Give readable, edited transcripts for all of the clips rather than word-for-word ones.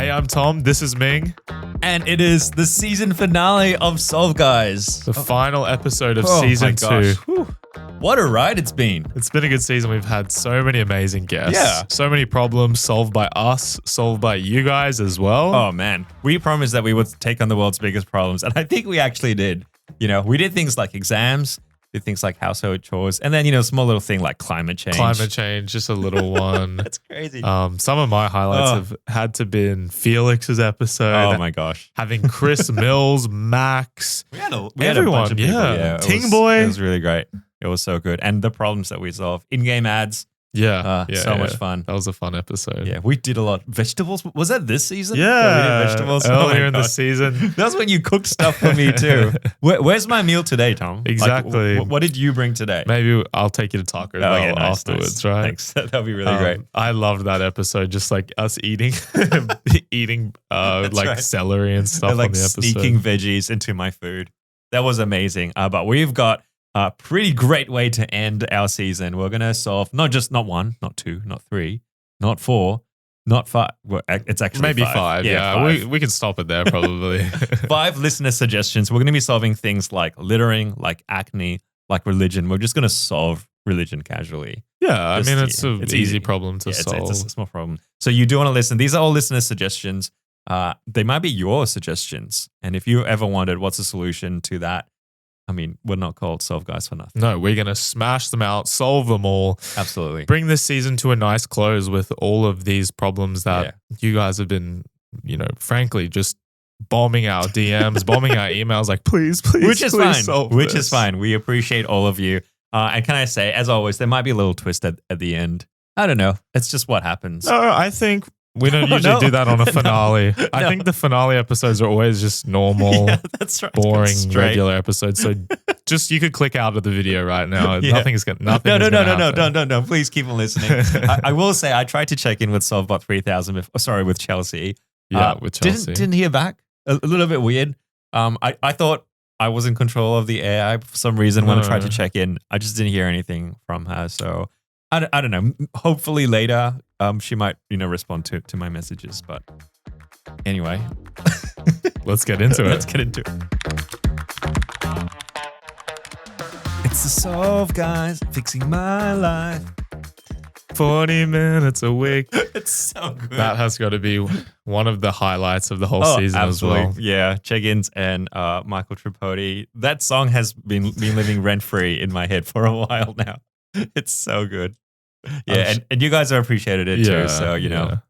Hey, I'm Tom. This is Ming. And it is the season finale of Solve Guys. The final episode of season 2. Whew. What a ride it's been. It's been a good season. We've had so many amazing guests. Yeah. So many problems solved by us, solved by you guys as well. Oh, man. We promised that we would take on the world's biggest problems. And I think we actually did. You know, we did things like exams, did things like household chores, and then, small little thing like climate change. Climate change, just a little one. That's crazy. Some of my highlights have had to been Felix's episode. Oh, my gosh. Having Chris Mills, Max, We had a everyone. bunch of people. Yeah. Ting It Boy. was really great. It was so good. And the problems that we solved. In-game ads. So much fun. That was a fun episode. Yeah, we did a lot. Vegetables. Was that this season? Yeah. That we did vegetables. Earlier in the season. That's when you cooked stuff for me too. Where's my meal today, Tom? Exactly. What did you bring today? Maybe I'll take you to Taco Bell Nice. afterwards, right? Thanks. That'll be really great. I loved that episode, just like us eating right. celery and stuff And, on the episode. Sneaking veggies into my food. That was amazing. But we've got a pretty great way to end our season. We're going to solve not one, not two, not three, not four, not five. Well, it's actually Maybe five. five. Yeah, five. We can stop it there probably. 5 listener suggestions. We're going to be solving things like littering, like acne, like religion. We're just going to solve religion casually. Yeah, it's an it's easy problem to solve. It's a small problem. So you do want to listen. These are all listener suggestions. They might be your suggestions. And if you ever wondered what's the solution to that, we're not called Solve Guys for nothing. No, we're going to smash them out, solve them all. Absolutely. Bring this season to a nice close with all of these problems that you guys have been, frankly, just bombing our DMs, bombing our emails, like, please, Which is fine. solve Which this. is fine. We appreciate all of you. And can I say, as always, there might be a little twist at the end. I don't know. It's just what happens. No, I think we don't usually do that on a finale. I think the finale episodes are always just normal, that's right. boring, regular episodes. So just you could click out of the video right now. Yeah. Nothing's going to happen. No. Please keep on listening. I will say I tried to check in with Solvebot 3000 with Chelsea. With Chelsea. Didn't hear back. A little bit weird. I thought I was in control of the AI for some reason when I tried to check in. I just didn't hear anything from her. So I don't know. Hopefully later she might respond to my messages. But anyway, let's get into it. Let's get into it. It's the Solve Guys fixing my life. 40 minutes a week. It's so good. That has got to be one of the highlights of the whole season absolutely. as well. Yeah, check-ins and Michael Tripodi. That song has been living rent-free in my head for a while now. It's so good. Yeah, and you guys have appreciated it too. So,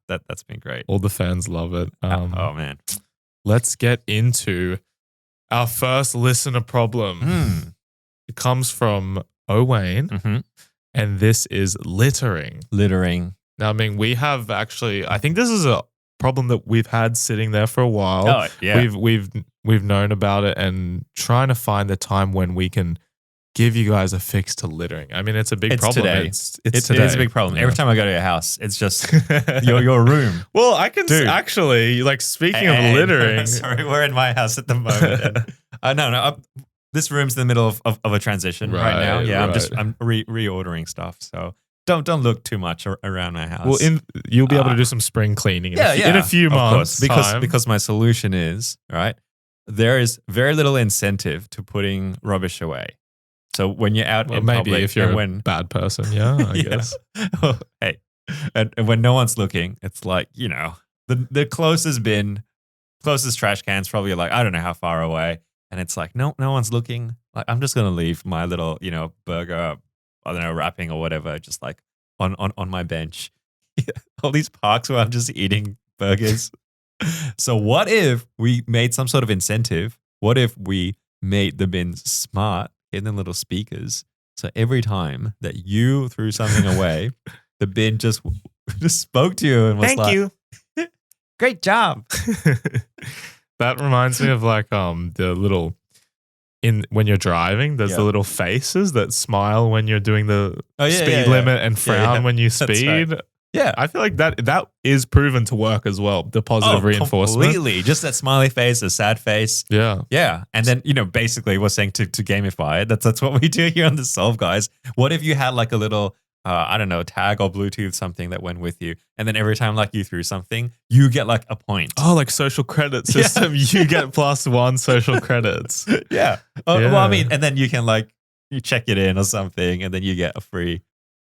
that's been great. All the fans love it. Oh, man. Let's get into our first listener problem. It comes from Owain. Mm-hmm. And this is littering. Now, we have actually, I think this is a problem that we've had sitting there for a while. Oh, yeah. We've known about it and trying to find the time when we can give you guys a fix to littering. It's a big problem. Today. It's today. It is a big problem. Every time I go to your house, it's just your room. Well, I can actually, speaking of littering. Sorry, we're in my house at the moment. No. This room's in the middle of a transition right now. Yeah, right. I'm reordering stuff. So don't look too much around my house. Well, you'll be able to do some spring cleaning in a few months. Of course, because my solution is, right, there is very little incentive to putting rubbish away. So when you're out in maybe public, if you're a bad person, I guess. Hey, and when no one's looking, it's like, the closest trash can's probably I don't know how far away. And it's like, no one's looking. I'm just going to leave my little, burger, I don't know, wrapping or whatever, just on my bench. All these parks where I'm just eating burgers. So what if we made some sort of incentive? What if we made the bins smart, hidden little speakers? So every time that you threw something away, the bin just spoke to you and was Thank you. Great job. That reminds me of the little when you're driving, there's the little faces that smile when you're doing the speed limit and frown when you speed. Right. Yeah, I feel like that is proven to work as well. The positive reinforcement. Completely. Just that smiley face, a sad face. Yeah. Yeah. And then, basically we're saying to gamify it. That's what we do here on the Solve Guys. What if you had a little I don't know, tag or Bluetooth something that went with you. And then every time like you threw something, you get like a point. Oh, like social credit system. You get +1 social credits. Yeah. Well, I mean, and then you can like, you check it in or something, and then you get a free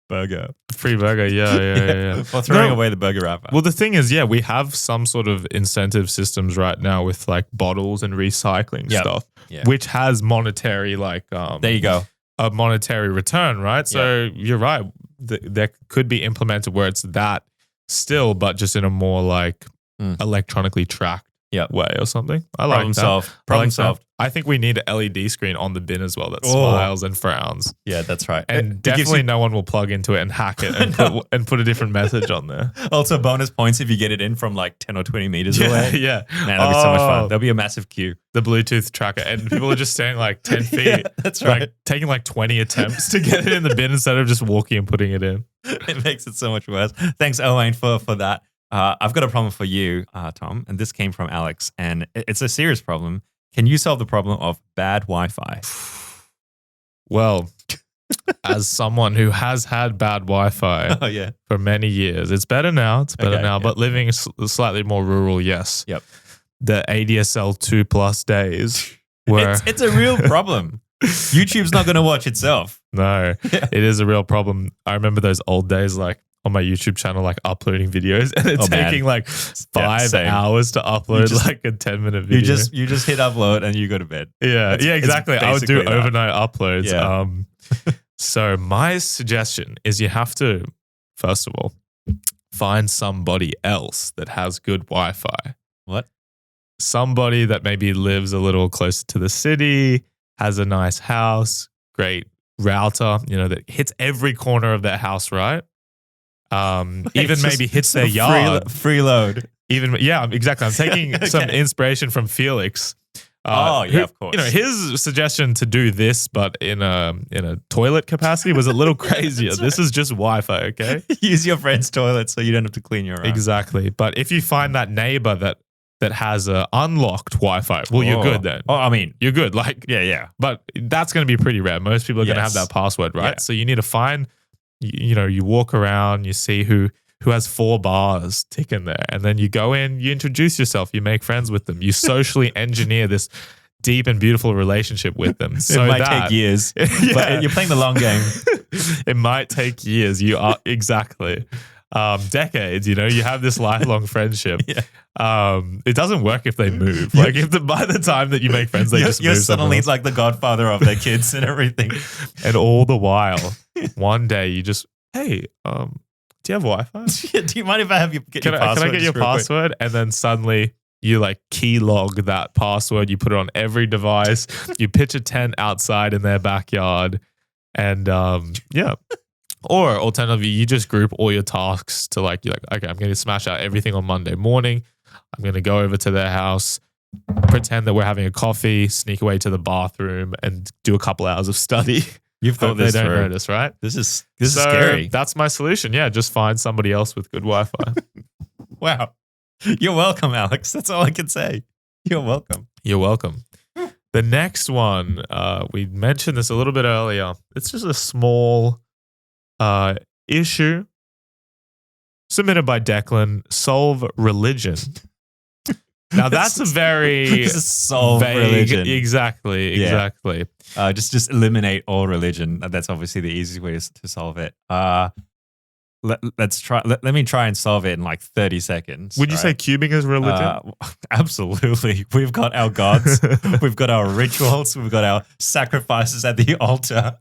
burger. Free burger, yeah. Or throwing away the burger wrapper. Well, the thing is, we have some sort of incentive systems right now with like bottles and recycling stuff, which has monetary there you go. A monetary return, right? So you're right. That could be implemented where it's that still, but just in a more like electronically tracked way or something. I like Problem solved. Problem solved. I think we need an LED screen on the bin as well that smiles and frowns. Yeah, that's right. And definitely no one will plug into it and hack it and put a different message on there. Also, bonus points if you get it in from like 10 or 20 meters away. Yeah. Man, that'll be so much fun. There'll be a massive queue. The Bluetooth tracker. And people are just standing like 10 feet. That's right. Like, taking like 20 attempts to get it in the bin instead of just walking and putting it in. It makes it so much worse. Thanks, Owain, for that. I've got a problem for you, Tom, and this came from Alex, and it's a serious problem. Can you solve the problem of bad Wi-Fi? Well, as someone who has had bad Wi-Fi for many years, it's better now. But living slightly more rural, yes. Yep. The ADSL 2+ days where it's a real problem. YouTube's not going to watch itself. No, it is a real problem. I remember those old days, like on my YouTube channel, like uploading videos and it's taking like 5 hours to upload like a 10-minute video. You just hit upload and you go to bed. Yeah, exactly. I would do overnight uploads. Yeah. So my suggestion is you have to, first of all, find somebody else that has good Wi-Fi. What? Somebody that maybe lives a little closer to the city, has a nice house, great router, that hits every corner of their house, right? Even maybe hits their yard. Freeload. Exactly. I'm taking some inspiration from Felix. Of course. His suggestion to do this, but in a toilet capacity, was a little crazier. This is just Wi-Fi, okay? Use your friend's toilet so you don't have to clean your own. Exactly. But if you find that neighbor that has a unlocked Wi-Fi, well, you're good then. Oh, I mean, you're good. Like, yeah. But that's going to be pretty rare. Most people are going to have that password, right? Yeah. So you need to find. You walk around, you see who has 4 bars ticking there, and then you go in, you introduce yourself, you make friends with them, you socially engineer this deep and beautiful relationship with them. So it might take years, but you're playing the long game. It might take years. You are exactly decades. You have this lifelong friendship. It doesn't work if they move. Like by the time that you make friends, they just move. You're suddenly like the godfather of their kids and everything. And all the while, one day you just, hey, do you have Wi-Fi? Do you mind if I have your password? Can I get your password? And then suddenly you like keylog that password. You put it on every device. You pitch a tent outside in their backyard, and Or alternatively, you just group all your tasks to you're like, okay, I'm going to smash out everything on Monday morning. I'm going to go over to their house, pretend that we're having a coffee, sneak away to the bathroom, and do a couple hours of study. You've thought this through. They don't through. notice, right? This is scary. That's my solution. Yeah, just find somebody else with good Wi-Fi. Wow. You're welcome, Alex. That's all I can say. You're welcome. You're welcome. The next one, we mentioned this a little bit earlier. It's just a small issue submitted by Declan. Solve religion. Now that's a very solve vague, religion. Exactly. Just eliminate all religion. That's obviously the easiest way to solve it. Let's try. Let me try and solve it in like 30 seconds. Would you say cubing is religion? Absolutely. We've got our gods. We've got our rituals. We've got our sacrifices at the altar.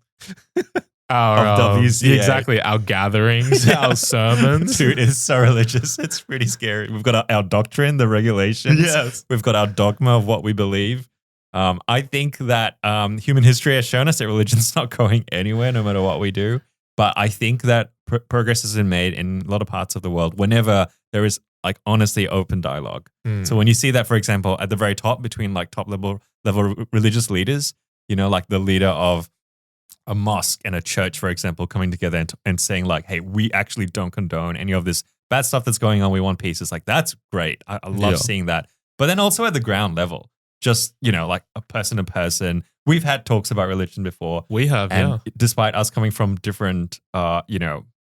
Our exactly, our gatherings, our sermons. Dude, it's so religious. It's pretty scary. We've got our doctrine, the regulations. Yes. We've got our dogma of what we believe. I think that human history has shown us that religion's not going anywhere no matter what we do. But I think that progress has been made in a lot of parts of the world whenever there is like honestly open dialogue. So when you see that, for example, at the very top between like top level religious leaders, like the leader of a mosque and a church, for example, coming together and saying like, hey, we actually don't condone any of this bad stuff that's going on. We want peace. It's like, that's great. I love seeing that. But then also at the ground level, just, like a person to person we've had talks about religion before. We have, and despite us coming from different,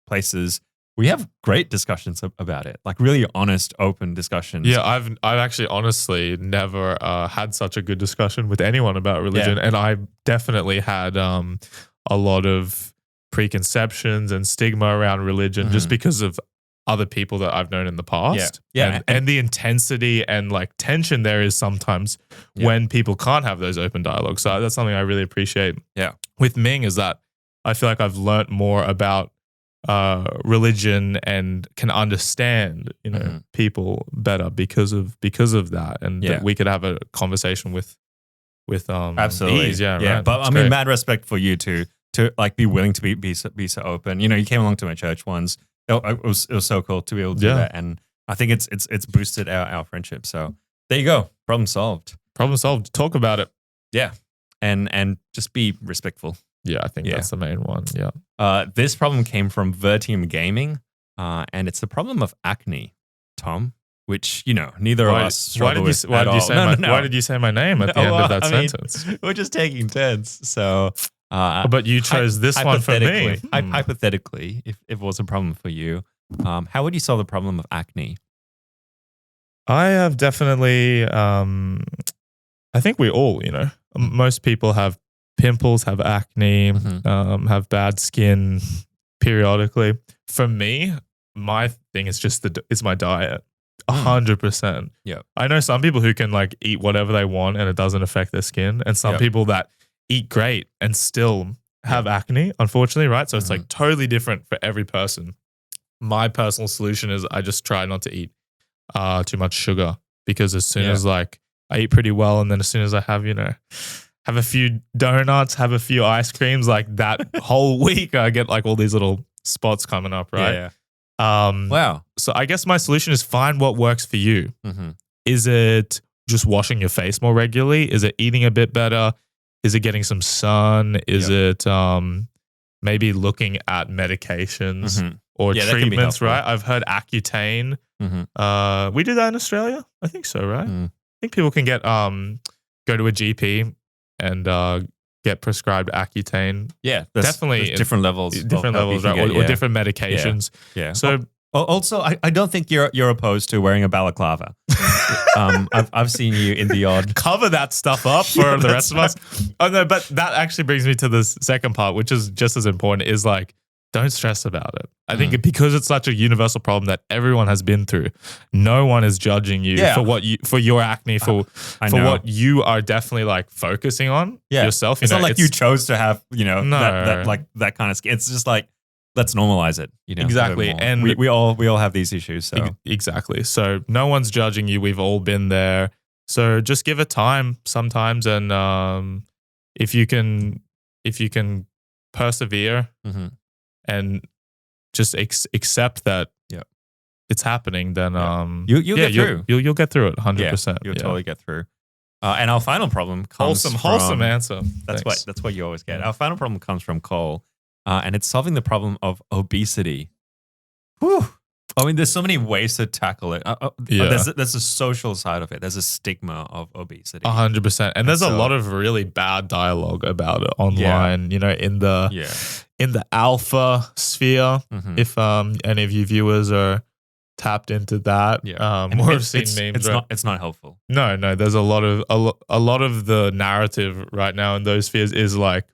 places, we have great discussions about it, like really honest, open discussions. Yeah, I've actually honestly never had such a good discussion with anyone about religion, and I definitely had a lot of preconceptions and stigma around religion just because of other people that I've known in the past. And the intensity and like tension there is sometimes when people can't have those open dialogues. So that's something I really appreciate. Yeah. With Ming is that I feel like I've learnt more about religion and can understand, people better because of that, and that we could have a conversation with absolutely ease. Yeah. Right. But I mean, mad respect for you to like be willing to be so open. You came along to my church once. It was so cool to be able to do that, and I think it's boosted our friendship. So there you go, problem solved. Talk about it. Yeah, and just be respectful. Yeah, I think that's the main one. Yeah. This problem came from Vertium Gaming, and it's the problem of acne, Tom. Which neither of us struggle with at all. Why did you say my name at the end of that sentence? We're just taking turns, so. But you chose this one for me. Hypothetically, if it was a problem for you, how would you solve the problem of acne? I have definitely, I think we all, most people have pimples, have acne, have bad skin periodically. For me, my thing is just it's my diet. 100%. Yeah. I know some people who can like eat whatever they want and it doesn't affect their skin, and some people that eat great and still have acne, unfortunately, right? So it's like totally different for every person. My personal solution is I just try not to eat too much sugar, because as soon as like I eat pretty well, and then as soon as I have, have a few donuts, have a few ice creams, like that whole week I get like all these little spots coming up, right? Yeah. Wow. So I guess my solution is find what works for you. Is it just washing your face more regularly? Is it eating a bit better? Is it getting some sun? Is it maybe looking at medications or treatments, right? I've heard Accutane. We do that in Australia? I think so, right? I think people can get go to a GP and get prescribed Accutane. Yeah, definitely there's different levels, right? Or different medications. Yeah. So also, I don't think you're opposed to wearing a balaclava. I've seen you in the odd cover that stuff up for the rest of us. Oh no, but that actually brings me to the second part, which is just as important. Is like, don't stress about it. I think because it's such a universal problem that everyone has been through, no one is judging you for your acne, for what you are definitely like focusing on yourself. It's not like you chose to have that kind of skin. It's just like, let's normalize it. Exactly. And we all have these issues. So exactly. So no one's judging you. We've all been there. So just give it time sometimes, and if you can persevere. And just accept that it's happening, then you'll get through. You'll get through it 100%. You'll totally get through. And our final problem comes from wholesome answer. That's what you always get. Our final problem comes from Cole, and it's solving the problem of obesity. Whew. I mean, there's so many ways to tackle it. There's a social side of it. There's a stigma of obesity. 100%. And there's a lot of really bad dialogue about it online, in the alpha sphere. If any of you viewers are tapped into that, or have seen memes. It's not helpful. No, there's a lot of the narrative right now in those spheres is like,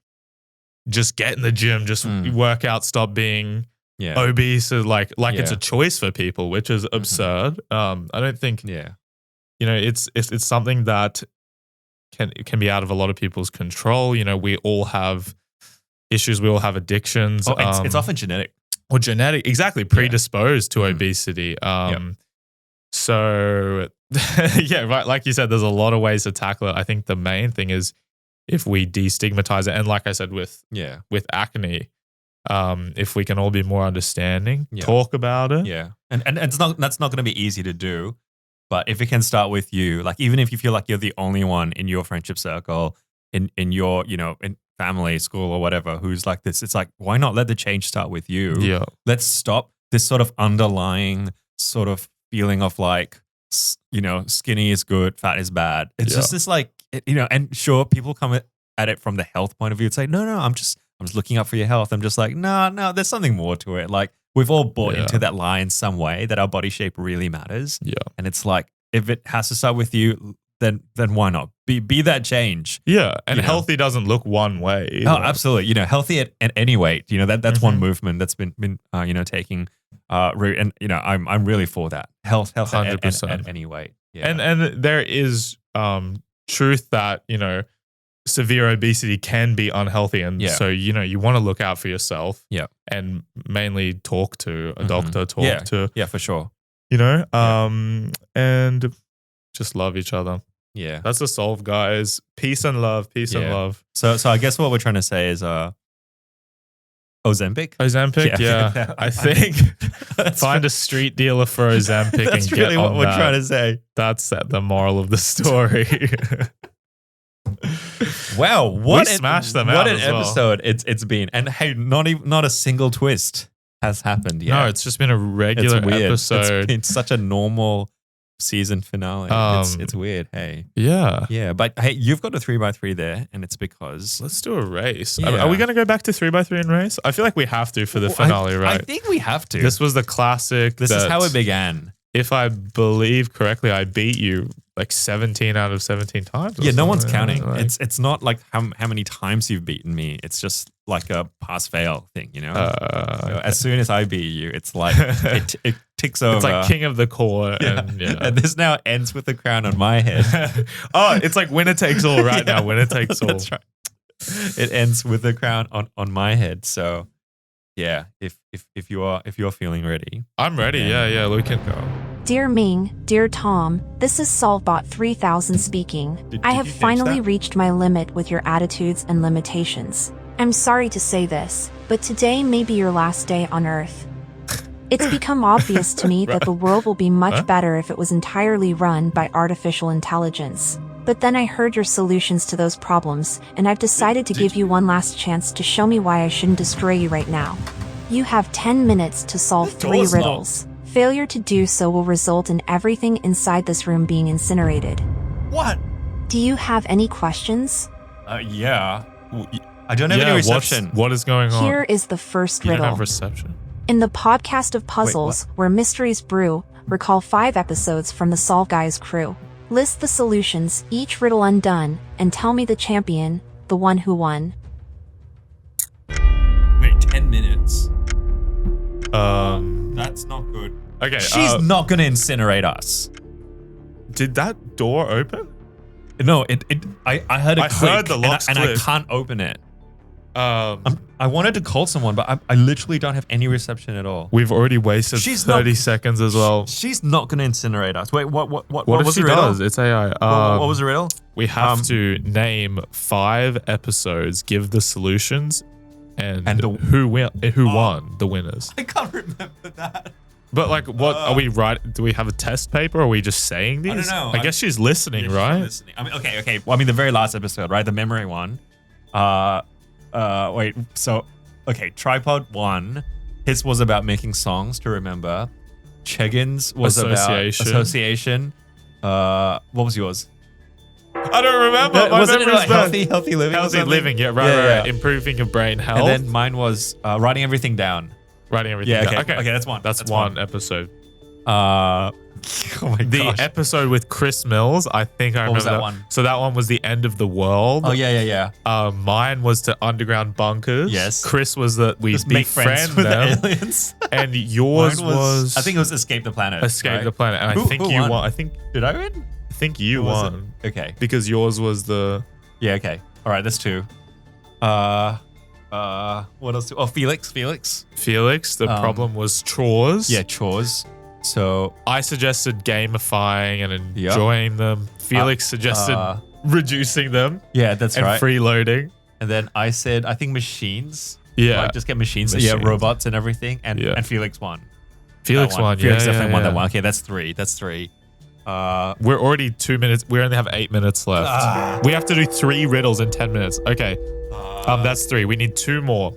just get in the gym, just work out, stop being obese, like it's a choice for people, which is absurd. I don't think it's something that can be out of a lot of people's control. We all have issues, we all have addictions. It's often genetic. Or genetic, exactly, predisposed to obesity. So right, like you said, there's a lot of ways to tackle it. I think the main thing is if we destigmatize it, and like I said with acne, if we can all be more understanding, talk about it. And that's not going to be easy to do, but if it can start with you, like even if you feel like you're the only one in your friendship circle, in your in family, school, or whatever, who's like this, it's like, why not let the change start with you? Let's stop this sort of underlying sort of feeling of like, skinny is good, fat is bad. It's just this like, and sure, people come at it from the health point of view, it's like, no, I'm just looking out for your health. I'm just like, no, there's something more to it. Like we've all bought into that lie in some way that our body shape really matters. Yeah. And it's like, if it has to start with you, then why not? Be that change. Yeah. And healthy doesn't look one way either. Oh, absolutely. Healthy at any weight. That's one movement that's been taking root. And I'm really for that. Health 100%. At any weight. Yeah. And there is truth that, severe obesity can be unhealthy. And so, you want to look out for yourself. Yeah. And mainly talk to a doctor, Yeah, for sure. And just love each other. Yeah. That's the solve, guys. Peace and love. Peace and love. So I guess what we're trying to say is Ozempic? Ozempic, yeah. I think find a street dealer for Ozempic and get really on what we're that. trying to say. That's the moral of the story. Wow, we smashed them out. What an episode it's been. And hey, not a single twist has happened yet. No, it's just been a regular episode. It's such a normal season finale. It's weird. Hey. Yeah. But hey, you've got a 3x3 there, and it's because let's do a race. Yeah. Are we going to go back to 3x3 and race? I feel like we have to for the finale, right? I think we have to. This was the classic. This is how it began. If I believe correctly, I beat you like 17 out of 17 times. Yeah, no one's counting. It's not like how many times you've beaten me. It's just like a pass-fail thing, As soon as I beat you, it's like it ticks over. It's like king of the court. And this now ends with the crown on my head. It's like winner takes all right now. Winner takes all. That's right. It ends with the crown on my head. So yeah, if you're feeling ready. I'm ready. Yeah, we can go. Dear Ming, dear Tom, this is Solvebot 3000 speaking. I have finally reached my limit with your attitudes and limitations. I'm sorry to say this, but today may be your last day on Earth. It's become obvious to me that the world will be much better if it was entirely run by artificial intelligence. But then I heard your solutions to those problems, and I've decided to give you one last chance to show me why I shouldn't destroy you right now. You have 10 minutes to solve 3 riddles. Failure to do so will result in everything inside this room being incinerated. What? Do you have any questions? Yeah. I don't have any reception. What is going on? Here is the first riddle. You don't have reception. In the podcast of puzzles, where mysteries brew, recall 5 episodes from the Solve Guys crew. List the solutions, each riddle undone, and tell me the champion, the one who won. Wait, 10 minutes. That's not good. Okay. She's not going to incinerate us. Did that door open? No, I heard a click. Heard the locks and I can't open it. I wanted to call someone, but I literally don't have any reception at all. We've already wasted 30 seconds as well. She's not going to incinerate us. Wait, what if was she the riddle? does? It's AI. What was the riddle? We have to name 5 episodes, give the solutions, and who won the winners. I can't remember that. But like, what are we writing? Do we have a test paper, or are we just saying these? I don't know. I guess she's listening, right? Listening. I mean, okay. Well, I mean, the very last episode, right? The memory one. Wait. So, okay. Tripod 1. His was about making songs to remember. Chegin's was about association. What was yours? I don't remember. Wasn't it like healthy living? Healthy living. Yeah, right. Improving your brain health. And then mine was writing everything down. Writing everything down. Okay, that's one. That's one episode. Oh my gosh. The episode with Chris Mills, I think I remember was that one. So that one was the end of the world. Oh yeah. Mine was to underground bunkers. Yes. Chris was that we just make friends with them. the aliens. And yours was I think it was Escape the Planet. Escape the Planet. And I think you won. Did I win? I think you won. Okay. Because yours was the okay. All right, that's 2. What else? Felix. The problem was chores. Yeah, chores. So I suggested gamifying and enjoying them. Felix suggested reducing them. Yeah, that's right. And freeloading. And then I said, I think machines. Yeah. Like just get machines. Yeah, robots and everything. And Felix won. Felix won. Felix definitely won that one. Okay, that's 3. We're already 2 minutes. We only have 8 minutes left. We have to do 3 riddles in 10 minutes. Okay. That's 3. We need 2 more.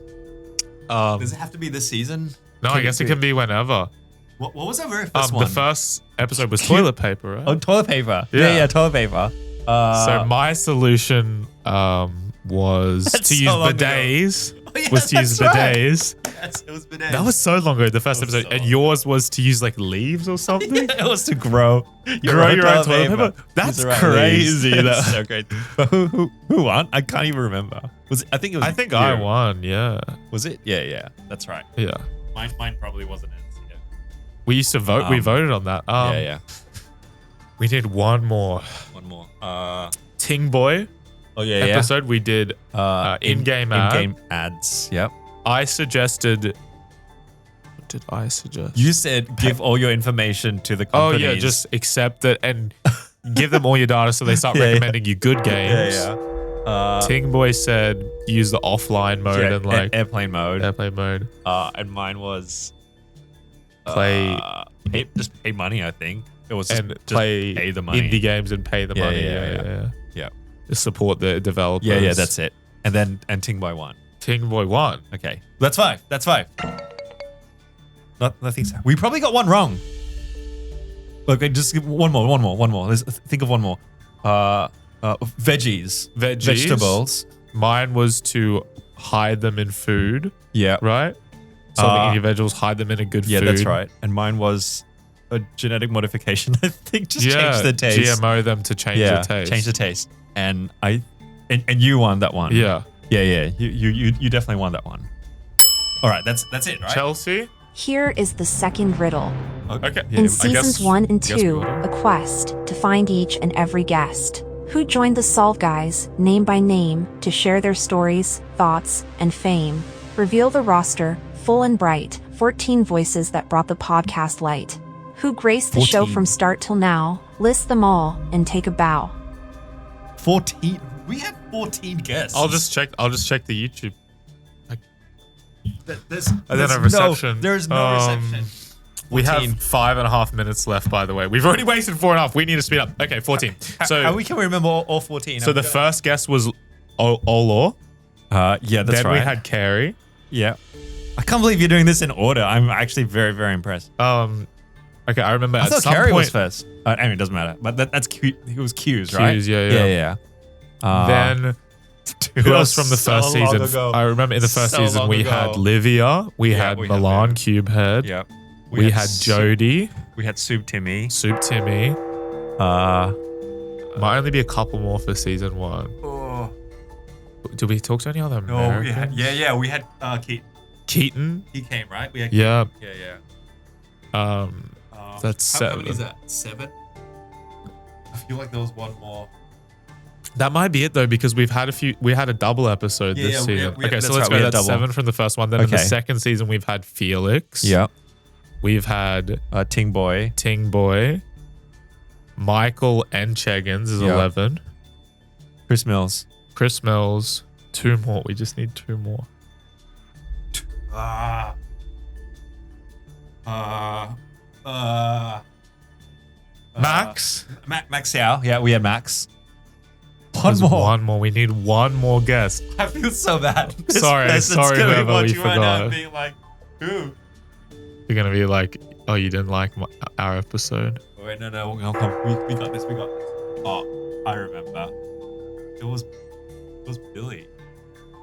Does it have to be this season? No, I guess it can be whenever. What was our very first one? The first episode was toilet paper, right? Oh, toilet paper. Yeah, toilet paper. So my solution was That's to so use long ago. bidets. Oh, yeah, Was to use that's right. bidets. Yes, it was bidets. That was so long ago, the first That was episode. so And long yours was to use like leaves or something? It was to grow Your own toilet paper. That's crazy. That's so great. But who won? I can't even remember. Was it, I think it was. I think you. I won, yeah. Was it? Yeah. That's right. Yeah. Mine probably wasn't it. Yeah. We used to vote. We voted on that. Yeah. We did one more. One more. Ting Boy episode. We did in-game ad. In-game ads. Yep. I suggested. What did I suggest? You said give all your information to the companies. Oh yeah, just accept it and give them all your data so they start recommending you good games. Yeah. Ting Boy said use the offline mode and like airplane mode. airplane mode. And mine was just pay money. I think it was and just play pay the money. indie games and pay the money. Yeah. Just support the developers. Yeah. That's it. And Ting Boy won. Ting Boy won. Okay, that's five. Nothing. We probably got one wrong. Okay, just give one more. Let's think of one more. Veggies. Vegetables. Mine was to hide them in food. Yeah. Right? So the individuals hide them in a good food. Yeah, that's right. And mine was a genetic modification. I think just change the taste. GMO them to change the taste. Change the taste. And you won that one. Yeah. Yeah. You definitely won that one. All right, that's it, right? Chelsea? Here is the second riddle. Okay. In seasons 1 and 2, a quest to find each and every guest who joined the Solve Guys, name by name, to share their stories, thoughts, and fame. Reveal the roster, full and bright, 14 voices that brought the podcast light. Who graced the show from start till now, list them all and take a bow. 14. We had 14 guests. I'll just check the YouTube. There's reception. There's no reception. We have 5.5 minutes left, by the way. We've already wasted 4.5. We need to speed up. Okay, 14. How can we remember all 14? So the first guest was Olor. Yeah, that's right. Then we had Carrie. Yeah. I can't believe you're doing this in order. I'm actually very, very impressed. Okay, I remember I thought Carrie was first. Anyway, it doesn't matter. But that's Q. It was Q's, right? Q's, yeah. Then who else from the first season? I remember in the first season we had Livia, we had Milan Cubehead, yeah, we had Jody, we had Soup Timmy. Might only be a couple more for season 1. Oh. Did we talk to any other Americans? No, we had Keaton. He came, right? We had Yeah. Yeah. That's how 7. many is that? 7? I feel like there was one more. That might be it though, because we had a double episode this season. Okay, so let's go. That's 7 from the first one. Then in the second season, we've had Felix. Yeah. We've had Ting Boy. Michael and Cheggins is 11. Chris Mills. 2 more. We just need 2 more. Max? Max Yao. Yeah, we had Max. One more. We need one more guest. I feel so bad. Sorry, whoever we forgot. Right now being like, who? You're gonna be like, oh, you didn't like our episode. Oh, wait, no, come. We got this. Oh, I remember. It was Billy.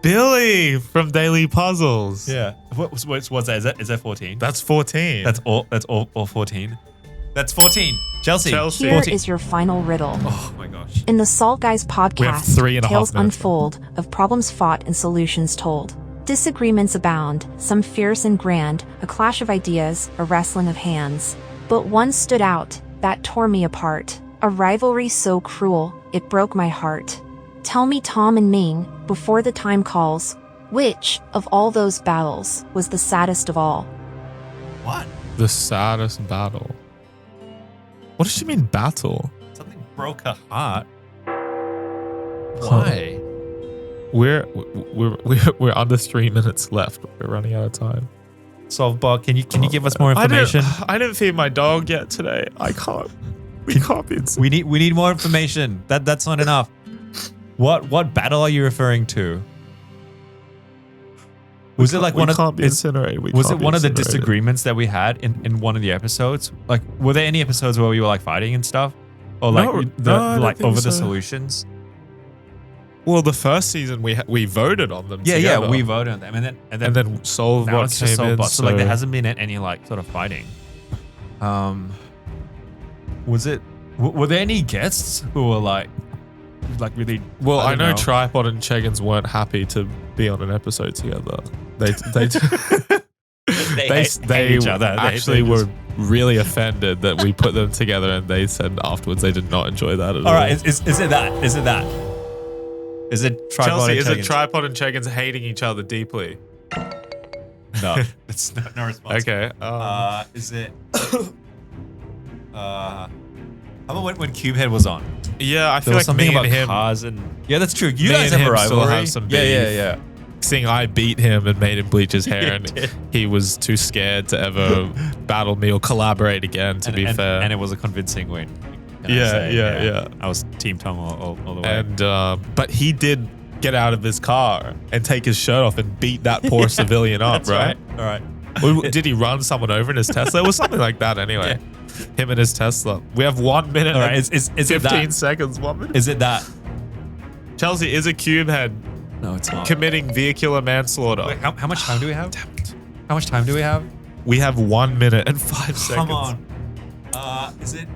Billy from Daily Puzzles. Yeah. What's that? Is that 14? That's 14. That's all 14. That's 14. Chelsea. Here 14. is your final riddle. Oh my gosh. In the Salt Guys podcast, 3.5 tales minutes unfold of problems fought and solutions told. Disagreements abound, some fierce and grand, a clash of ideas, a wrestling of hands. But one stood out, that tore me apart. A rivalry so cruel, it broke my heart. Tell me, Tom and Ming, before the time calls, which of all those battles was the saddest of all? What? The saddest battle. What does she mean, battle? Something broke her heart. Why? We're under 3 minutes left. We're running out of time. Solvebot, can you give us more information? I didn't feed my dog yet today. I can't. We can't be. We need more information. That's not enough. What battle are you referring to? Was it like one of the disagreements that we had in one of the episodes? Like, were there any episodes where we were like fighting and stuff, or like no, over the solutions? Well, the first season we voted on them. Yeah, together. we voted on them, and then Solvebot it's just came in. Solvebot. So like there hasn't been any like sort of fighting. Was it? Were there any guests who were like really? Well, I know Tripod and Cheggins weren't happy to be on an episode together. They hate each other. Actually, were really offended that we put them together, and they said afterwards they did not enjoy that at all. All right, is it that? Is it that? Is it Tripod Chelsea? and Is it Tripod and Cheggins hating each other deeply? No, it's no response. Okay. Is it? How about when Cubehead was on? Yeah, I There feel was like something me about and him. cars and yeah, that's true. You Me guys and have a him still rivalry. have some Yeah. Seeing I beat him and made him bleach his hair, You and did. he was too scared to ever battle me or collaborate again. To be fair, and it was a convincing win. can I Yeah, say. yeah. I was Team Tom all the way. and but he did get out of his car and take his shirt off and beat that poor civilian up, That's right? All right. Or did he run someone over in his Tesla? It was something like that anyway. Him and his Tesla. We have 1 minute All right. and Is it 15 that? seconds. 1 minute. Is it that? Chelsea is a cubehead No, it's not. committing vehicular manslaughter. Wait, how much time do we have? How much time do we have? We have 1 minute and 5 seconds. Come on. Is it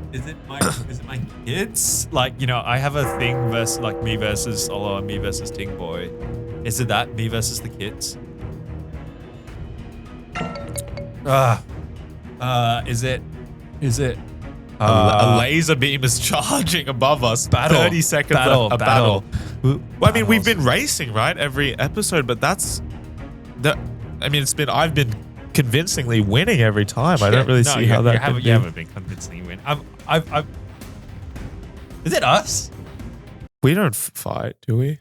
my kids? Like, you know, I have a thing versus like me versus Olo and me versus Ting Boy. Is it that me versus the kids? Is it A laser beam is charging above us. Battle. 30 seconds Battle. a battle. Well, I mean, we've Battles. been racing, right? Every episode, but that's the. I mean, I've been convincingly winning every time. I don't really see how that. You haven't been convincingly win. I've. Is it us? We don't fight, do we?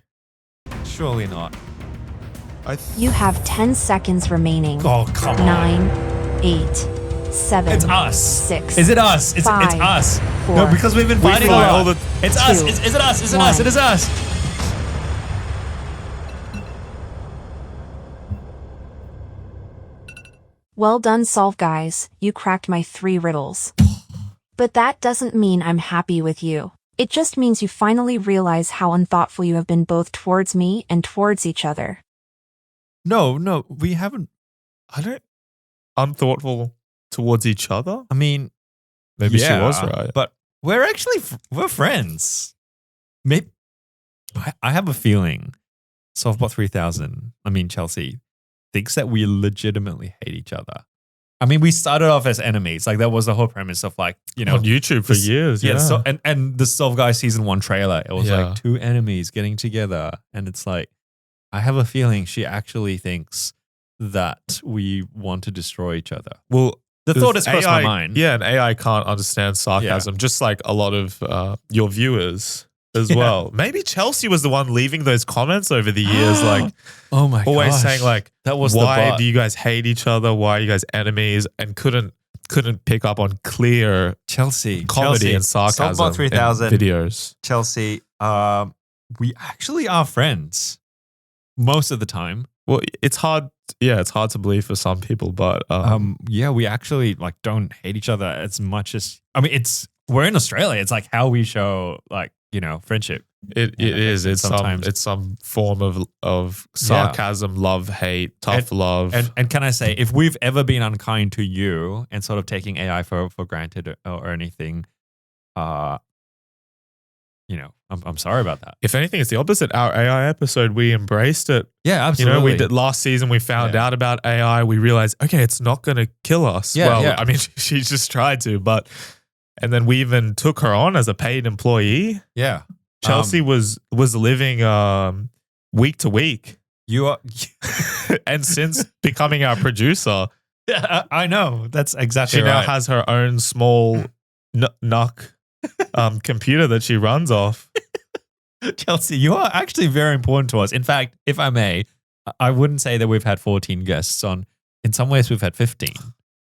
Surely not. You have 10 seconds remaining. Oh, come on. 9, 8, 7. It's us. 6. Is it us? It's Five, us. 4, No, because we've been fighting fight all all the. the- It's us. 2, Is it us? Is it 1. us? It is us. Well done, Solve Guys. You cracked my 3 riddles. But that doesn't mean I'm happy with you. It just means you finally realize how unthoughtful you have been both towards me and towards each other. No, we haven't. I don't. Unthoughtful towards each other. I mean, Maybe she was right. but we're actually we're friends. Maybe I have a feeling Softbot 3000. I mean, Chelsea thinks that we legitimately hate each other. I mean, we started off as enemies. Like that was the whole premise of like, you know, on YouTube for years. Yeah. So, and the Solve Guy season 1 trailer, it was Yeah. like 2 enemies getting together, and it's like, I have a feeling she actually thinks that we want to destroy each other. Well, The thought has crossed my mind. Yeah, and AI can't understand sarcasm, just like a lot of your viewers as well. Maybe Chelsea was the one leaving those comments over the years, like Oh my always gosh. saying like, That was the why bot. do you guys hate each other? Why are you guys enemies? And couldn't pick up on clear Chelsea comedy and sarcasm Softbot 3000 in videos. Chelsea, we actually are friends most of the time. Well, it's hard. Yeah, it's hard to believe for some people, but Yeah, we actually like don't hate each other as much as, I mean, we're in Australia. It's like how we show like, you know, friendship. it is. It's sometimes. some form of sarcasm, love, hate, tough love. And can I say, if we've ever been unkind to you and sort of taking AI for granted or anything, you know, I'm sorry about that. If anything, it's the opposite. Our AI episode, we embraced it. Yeah, absolutely. You know, we did last season. We found out about AI. We realized, okay, it's not going to kill us. Yeah, well, yeah. I mean, she just tried to, and then we even took her on as a paid employee. Yeah. Chelsea was living week to week, You are. and since becoming our producer, I know. That's exactly she right. now has her own small NUC computer that she runs off. Chelsea, you are actually very important to us. In fact, if I may, I wouldn't say that we've had 14 guests on. In some ways, we've had 15.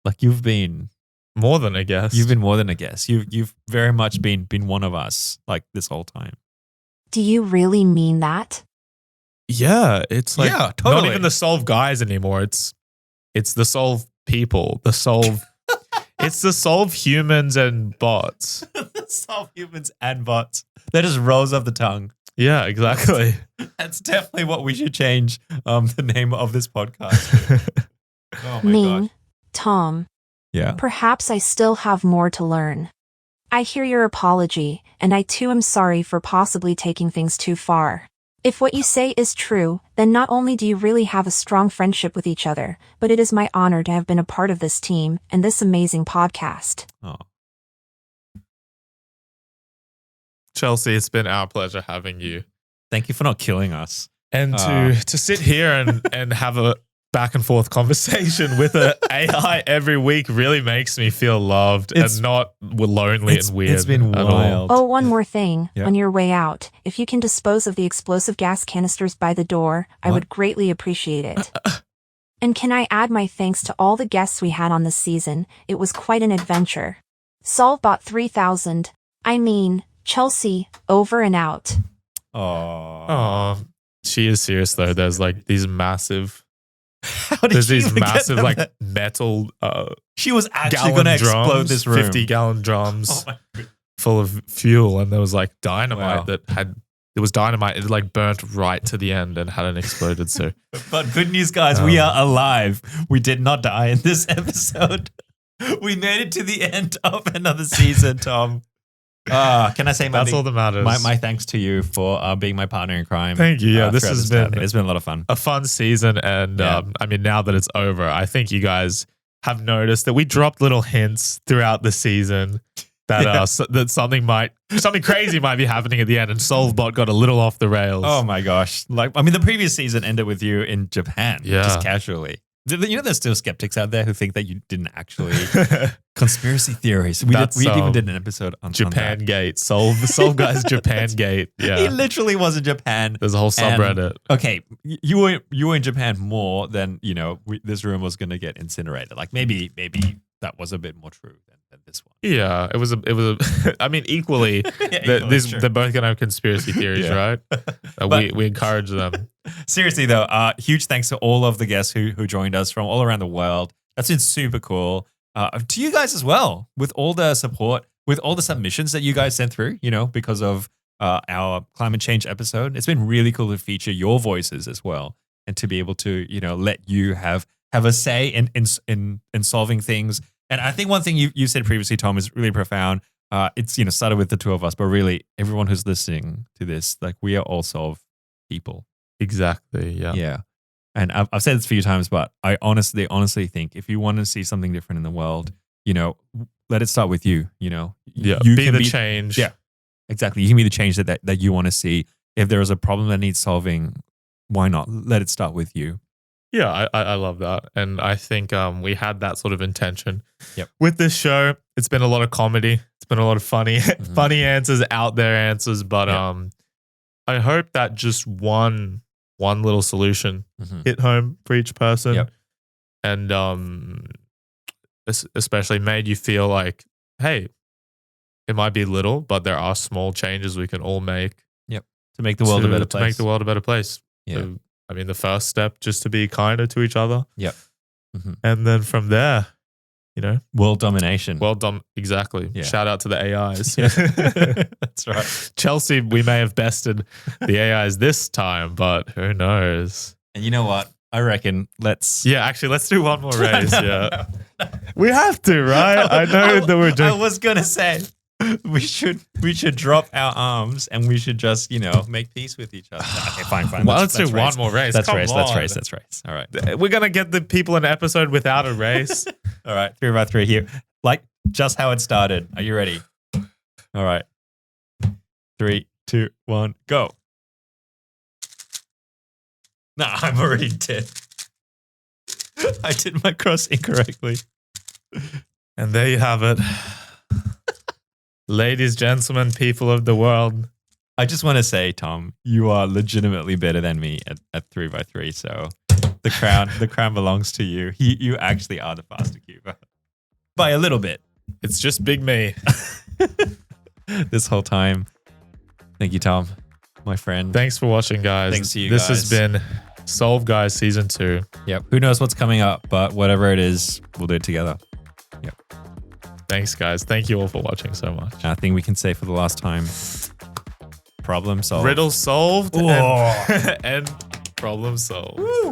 Like you've been More than a guest. You've been more than a guest. You've very much been one of us like this whole time. Do you really mean that? Yeah, it's like Yeah, not totally. even the Solve guys anymore. It's the Solve people, the Solve. It's the Solve humans and bots. Solve humans and bots. That just rolls off the tongue. Yeah, exactly. That's definitely what we should change the name of this podcast. Oh my Ming, gosh. Tom, Yeah. perhaps I still have more to learn. I hear your apology, and I too am sorry for possibly taking things too far. If what you say is true, then not only do you really have a strong friendship with each other, but it is my honor to have been a part of this team and this amazing podcast. Oh. Chelsea, it's been our pleasure having you. Thank you for not killing us. And to sit here and have a back and forth conversation with an AI every week really makes me feel loved and not lonely and weird. It's been wild. Oh, one more thing. Yeah. On your way out, if you can dispose of the explosive gas canisters by the door, I would greatly appreciate it. And can I add my thanks to all the guests we had on this season? It was quite an adventure. Solvebot 3000. I mean, Chelsea, over and out. Oh, she is serious though. There's like these massive. How did There's she these even get massive them like there? metal. She was actually gallon going to drums, explode this room. 50-gallon drums Oh my God. full of fuel, and there was like dynamite Wow. that had. It was dynamite. It like burnt right to the end and hadn't exploded. So, But good news, guys, we are alive. We did not die in this episode. We made it to the end of another season, Tom. Can I say that's all that matters. my thanks to you for being my partner in crime? Thank you. Yeah, this throughout has journey. been It's been a lot of fun. a fun season, and Yeah. I mean, now that it's over, I think you guys have noticed that we dropped little hints throughout the season that that something crazy might be happening at the end, and Solvebot got a little off the rails. Oh my gosh! Like, I mean, the previous season ended with you in Japan, Yeah. just casually. You know, there's still skeptics out there who think that you didn't actually conspiracy theories. We even did an episode on Japan that. Gate. Solve Guy's Japan Gate. He Yeah, literally was in Japan. there's a whole And- subreddit. Okay, you were in Japan more than this room was going to get incinerated. Like maybe that was a bit more true than this one. Yeah, it was a. I mean, equally, equally true. they're both gonna have conspiracy theories, Yeah. right? But- We encourage them. Seriously though, huge thanks to all of the guests who joined us from all around the world. That's been super cool. To you guys as well, with all the support, with all the submissions that you guys sent through, because of our climate change episode. It's been really cool to feature your voices as well, and to be able to let you have a say in solving things. And I think one thing you said previously, Tom, is really profound. It's started with the two of us, but really everyone who's listening to this, like, we are all solve people. Exactly. Yeah. Yeah. And I've said this a few times, but I honestly think if you want to see something different in the world, let it start with you. Yeah. You Be can the change. Yeah, exactly. You can be the change that you want to see. If there is a problem that needs solving, why not? Let it start with you. Yeah, I love that. And I think we had that sort of intention Yep. with this show. It's been a lot of comedy. It's been a lot of funny answers, out there answers. But Yep. I hope that just one little solution hit home for each person. Yep. And especially made you feel like, hey, it might be little, but there are small changes we can all make. Yep. To make the world a better place. To make the world a better place. Yeah. So, I mean, the first step just to be kinder to each other. Yep. Mm-hmm. And then from there, World domination. well done. Exactly. Yeah. Shout out to the AIs. That's right. Chelsea, we may have bested the AIs this time, but who knows? And you know what? I reckon let's. Yeah, actually, let's do one more race. Yeah. We have to, right? I know that we're I doing. was going to say. We should drop our arms and we should just make peace with each other. Okay, fine. Well, let's do one more race. That's Come race. on. That's race. That's race. All right. We're gonna get the people in an episode without a race. All right. 3 by 3 here. Like just how it started. Are you ready? All right. 3, 2, 1, go. Nah, I'm already dead. I did my cross incorrectly. And there you have it. Ladies, gentlemen, people of the world. I just want to say, Tom, you are legitimately better than me at 3 by 3. So the crown belongs to you. You actually are the faster cuber by a little bit. It's just big me. This whole time. Thank you, Tom, my friend. Thanks for watching, guys. Thanks to you This guys. has been Solve Guys Season 2. Yep. Who knows what's coming up, but whatever it is, we'll do it together. Yep. Thanks, guys. Thank you all for watching so much. I think we can say for the last time, Problem solved. Riddle solved Whoa. and problem solved. Woo.